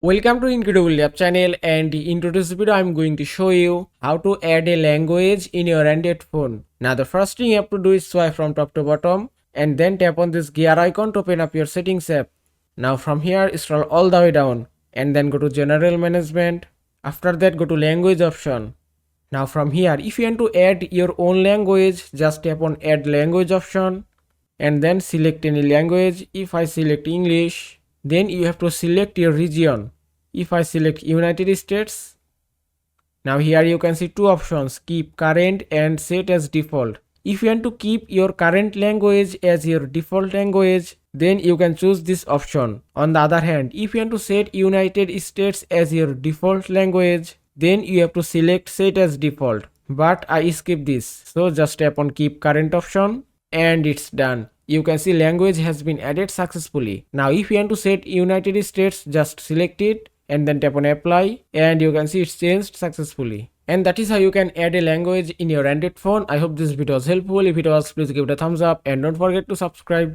Welcome to Incredible Lab channel, and in today's video I'm going to show you how to add a language in your Android phone. Now the first thing you have to do is swipe from top to bottom and then tap on this gear icon to open up your settings app. Now from here scroll all the way down and then go to general management. After that go to language option. Now from here if you want to add your own language, just tap on add language option and then select any language. If I select English, then you have to select your region. If I select United States, now here you can see two options, keep current and set as default. If you want to keep your current language as your default language, then you can choose this option. On the other hand, if you want to set United States as your default language, then you have to select set as default. But I skip this, so just tap on keep current option and it's done. You can see language has been added successfully. Now if you want to set United States, just select it and then tap on apply and you can see it's changed successfully. And that is how you can add a language in your Android phone. I hope this video was helpful. If it was, please give it a thumbs up and don't forget to subscribe.